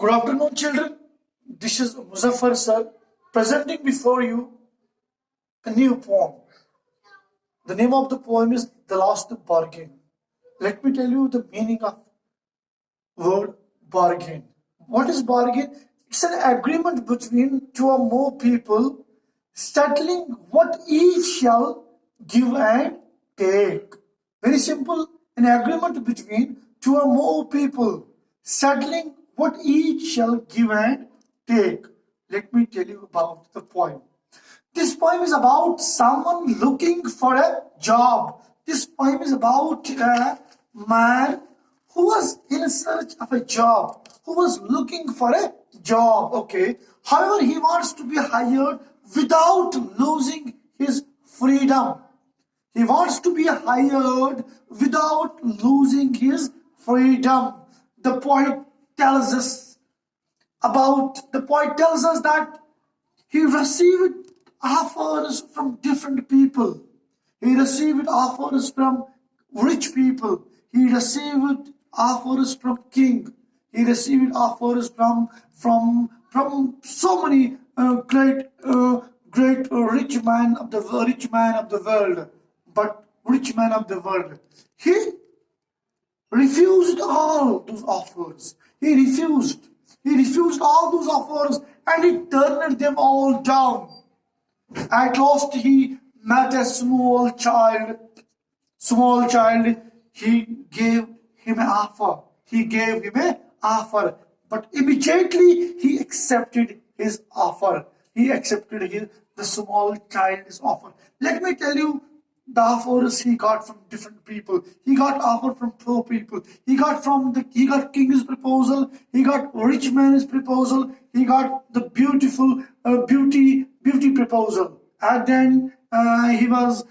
Good afternoon, children. This is Muzaffar sir presenting before you a new poem. The name of the poem is The Last Bargain. Let me tell you the meaning of word bargain. What is bargain? It's an agreement between two or more people settling what each shall give and take. Very simple. An agreement between two or more people settling what each shall give and take. Let me tell you about the poem. This poem is about someone looking for a job. This poem is about a man who was in search of a job, who was looking for a job, okay? However, he wants to be hired without losing his freedom. He wants to be hired without losing his freedom. The poet tells us that he received offers from different people. He received offers from rich people. He received offers from king. He received offers from so many great rich man of the world. But rich man of the world, he refused all those offers. He refused all those offers, and he turned them all down. At last he met a small child. He gave him an offer. But immediately he accepted his offer. The small child's offer. Let me tell you the offers he got from different people. He got offer from poor people. He got king's proposal. He got rich man's proposal. He got the beautiful beauty proposal. At the end, he went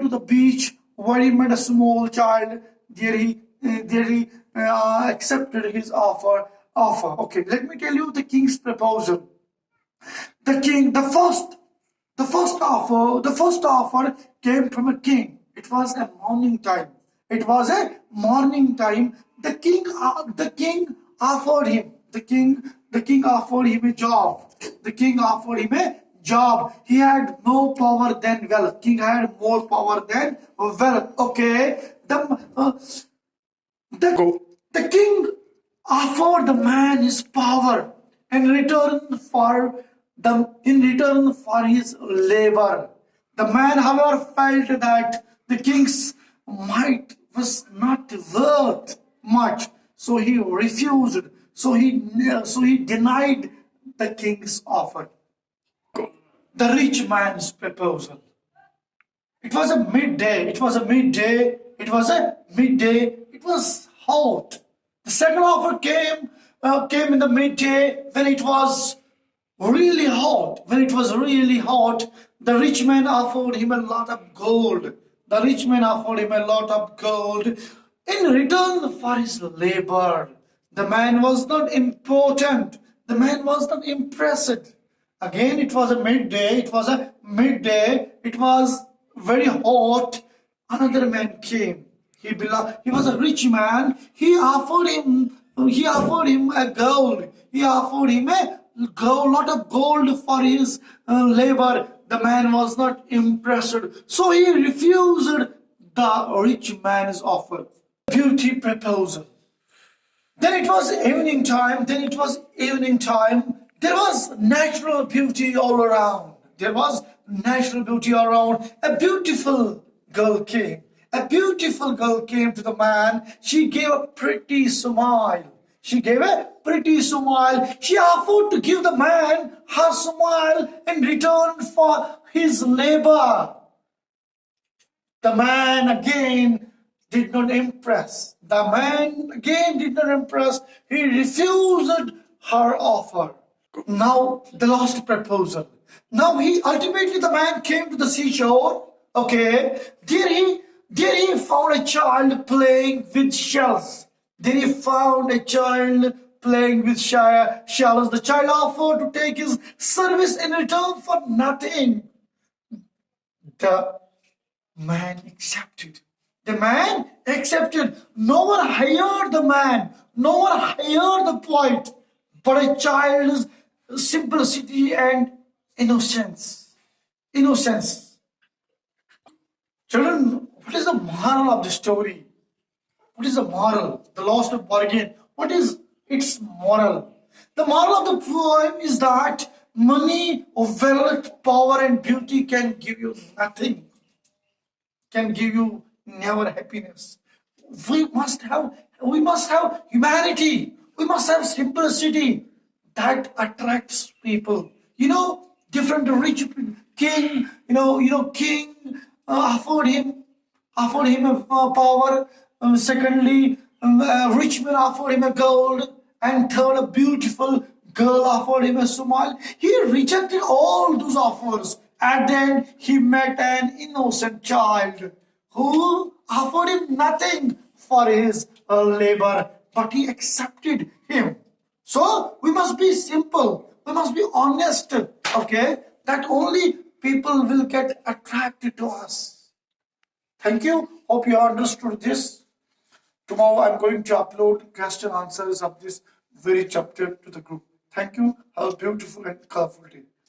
to the beach where he met a small child. There he accepted his offer. Okay, let me tell you the king's proposal. The first offer came from a king. It was a morning time. The king offered him a job. He had no power than wealth. King had more power than wealth. Okay. The king offered the man his power in return for his labor. The man, however, felt that the king's might was not worth much, so he refused. So he denied the king's offer. The rich man's proposal. It was midday. It was hot. The second offer came in the midday when it was really hot. The rich man offered him a lot of gold. In return for his labor. The man was not important. The man was not impressed. Again, it was a midday. It was very hot. Another man came. He was a rich man. He offered him a gold. He offered him a lot of gold for his labor. The man was not impressed, so he refused the rich man's offer. Beauty proposal. Then it was evening time. There was natural beauty all around. A beautiful girl came. To the man. She gave a pretty smile. She offered to give the man her smile in return for his labor. The man again did not impress. He refused her offer. Now the last proposal. Ultimately the man came to the seashore. Okay. There he found a child playing with shells. The child offered to take his service in return for nothing. The man accepted. accepted. No one hired the man, no one hired the poet, but a child's simplicity and innocence. Innocence. Children, what is the moral of the story? What is the moral? The lost bargain. What is its moral? The moral of the poem is that money, wealth, power, and beauty can give you nothing, can give you never happiness. We must have humanity. We must have simplicity that attracts people. Different rich king. King offered him a power. Secondly, rich man offered him a gold, and third, a beautiful girl offered him a smile. He rejected all those offers. At the end, he met an innocent child who offered him nothing for his labor, but he accepted him. So we must be simple. We must be honest. Okay, that only people will get attracted to us. Thank you. Hope you understood this. Tomorrow I'm going to upload question answers of this very chapter to the group. Thank you. Have a beautiful and colorful day.